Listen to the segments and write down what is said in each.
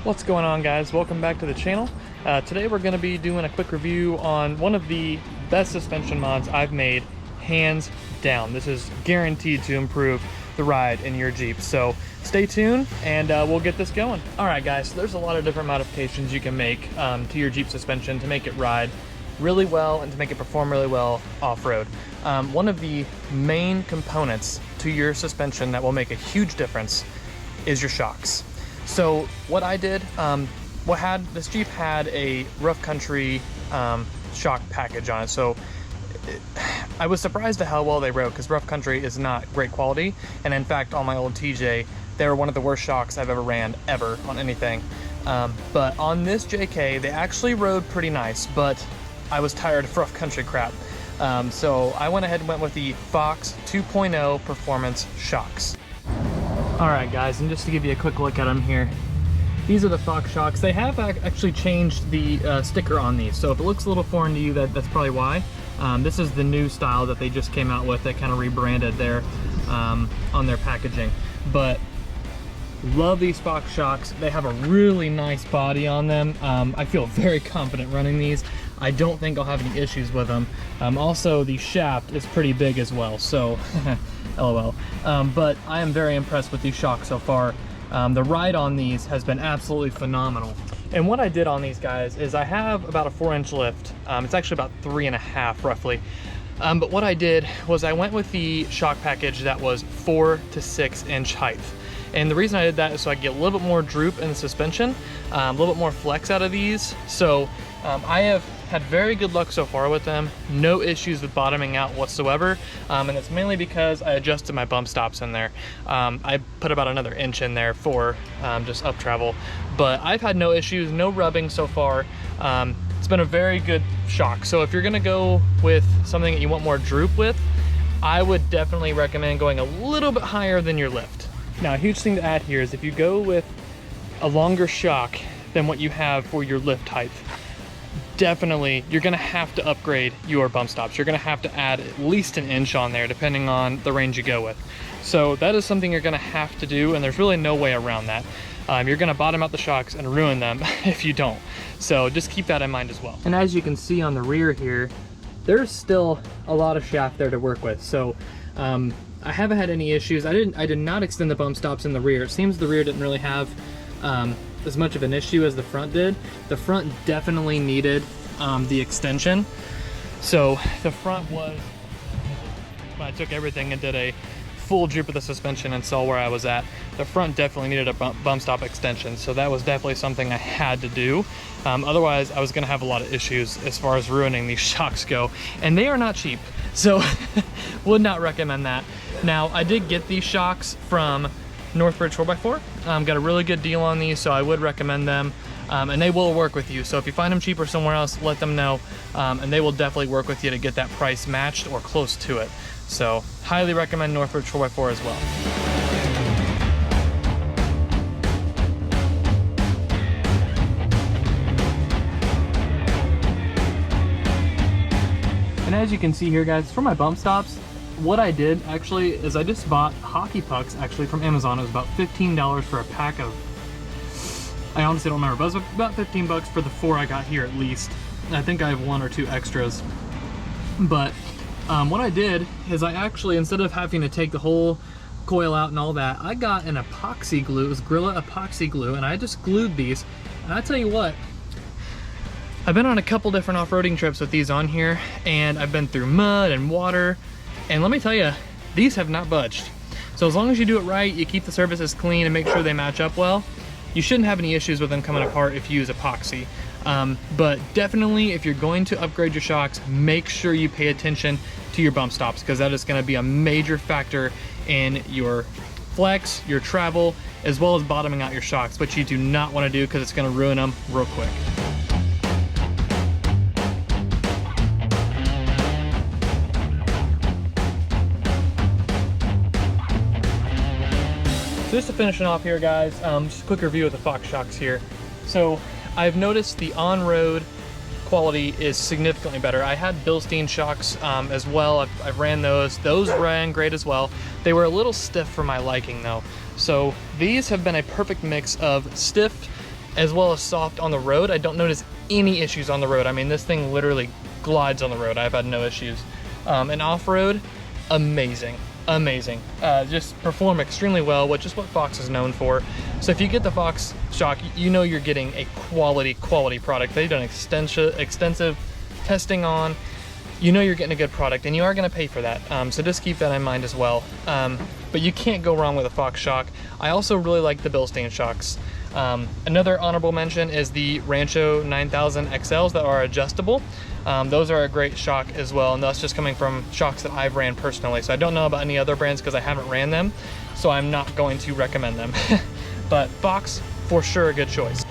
What's going on, guys? Welcome back to the channel. Today we're going to be doing a quick review on one of the best suspension mods I've made, hands down. This is guaranteed to improve the ride in your Jeep, so stay tuned and we'll get this going. Alright guys, so there's a lot of different modifications you can make to your Jeep suspension to make it ride really well and to make it perform really well off-road. One of the main components to your suspension that will make a huge difference is your shocks. So what I did, this Jeep had a rough country shock package on it. So I was surprised at how well they rode, because rough country is not great quality. And in fact, on my old TJ, they were one of the worst shocks I've ever ran on anything. But on this JK, they actually rode pretty nice, but I was tired of rough country crap. So I went ahead and went with the Fox 2.0 Performance shocks. Alright guys, and just to give you a quick look at them here, these are the Fox shocks. They have actually changed the sticker on these, so if it looks a little foreign to you, that's probably why. This is the new style that they just came out with. They kind of rebranded there on their packaging. But love these Fox shocks. They have a really nice body on them. I feel very confident running these. I don't think I'll have any issues with them. Also, the shaft is pretty big as well, so LOL. But I am very impressed with these shocks so far. The ride on these has been absolutely phenomenal. And what I did on these guys is I have about a 4-inch lift. It's actually about 3.5 roughly. But what I did was I went with the shock package that was 4 to 6-inch height. And the reason I did that is so I get a little bit more droop in the suspension, a little bit more flex out of these. So I have had very good luck so far with them. No issues with bottoming out whatsoever. And it's mainly because I adjusted my bump stops in there. I put about another inch in there for just up travel. But I've had no issues, no rubbing so far. It's been a very good shock. So if you're gonna go with something that you want more droop with, I would definitely recommend going a little bit higher than your lift. Now, a huge thing to add here is if you go with a longer shock than what you have for your lift height, definitely you're gonna have to upgrade your bump stops. You're gonna have to add at least an inch on there depending on the range you go with. So that is something you're gonna have to do, and there's really no way around that. You're gonna bottom out the shocks and ruin them if you don't. So just keep that in mind as well. And as you can see on the rear here, there's still a lot of shaft there to work with. So I haven't had any issues. I did not extend the bump stops in the rear. It seems the rear didn't really have as much of an issue as the front did. The front definitely needed the extension. So the front was, when I took everything and did a full droop of the suspension and saw where I was at, the front definitely needed a bump stop extension. So that was definitely something I had to do. Otherwise, I was gonna have a lot of issues as far as ruining these shocks go. And they are not cheap, so would not recommend that. Now, I did get these shocks from Northridge 4x4. Got a really good deal on these, so I would recommend them. And they will work with you. So if you find them cheaper somewhere else, let them know. And they will definitely work with you to get that price matched or close to it. So highly recommend Northridge 4x4 as well. And as you can see here, guys, for my bump stops, what I did actually is I just bought hockey pucks actually from Amazon. It was about $15 for a pack of, I honestly don't remember, but it was about 15 bucks for the 4 I got here at least. I think I have 1 or 2 extras. But what I did is I actually, instead of having to take the whole coil out and all that, I got an epoxy glue. It was Gorilla epoxy glue, and I just glued these. And I tell you what, I've been on a couple different off-roading trips with these on here, and I've been through mud and water, and let me tell you, these have not budged. So as long as you do it right, you keep the surfaces clean and make sure they match up well, you shouldn't have any issues with them coming apart if you use epoxy. But definitely, if you're going to upgrade your shocks, make sure you pay attention to your bump stops, because that is going to be a major factor in your flex, your travel, as well as bottoming out your shocks, which you do not want to do because it's going to ruin them real quick. Just to finish it off here, guys, just a quick review of the Fox shocks here. So I've noticed the on-road quality is significantly better. I had Bilstein shocks as well. I've ran those. Those ran great as well. They were a little stiff for my liking though. So these have been a perfect mix of stiff as well as soft on the road. I don't notice any issues on the road. I mean, this thing literally glides on the road. I've had no issues. And off-road, amazing, amazing. Just perform extremely well, which is what Fox is known for. So if you get the Fox shock, you know you're getting a quality product. They've done extensive testing on. You know you're getting a good product, and you are going to pay for that. So just keep that in mind as well. But you can't go wrong with a Fox shock. I also really like the Bilstein shocks. Another honorable mention is the Rancho 9000 XLs that are adjustable. Those are a great shock as well, and that's just coming from shocks that I've ran personally. So I don't know about any other brands because I haven't ran them, so I'm not going to recommend them. But Fox, for sure, a good choice.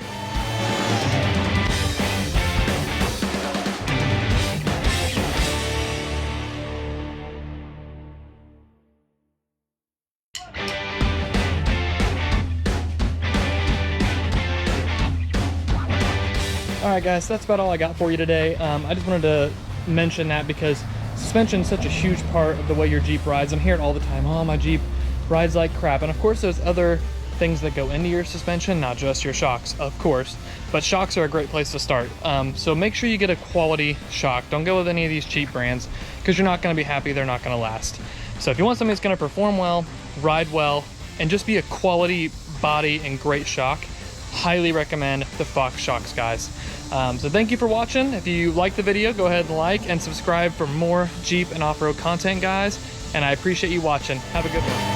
All right, guys, that's about all I got for you today. I just wanted to mention that because suspension is such a huge part of the way your Jeep rides. I'm hearing all the time, oh, my Jeep rides like crap. And of course, there's other things that go into your suspension, not just your shocks, of course. But shocks are a great place to start. So make sure you get a quality shock. Don't go with any of these cheap brands because you're not going to be happy. They're not going to last. So if you want something that's going to perform well, ride well, and just be a quality body and great shock, highly recommend the Fox shocks, guys. So thank you for watching. If you liked the video, go ahead and like and subscribe for more Jeep and off-road content, guys. And I appreciate you watching. Have a good one.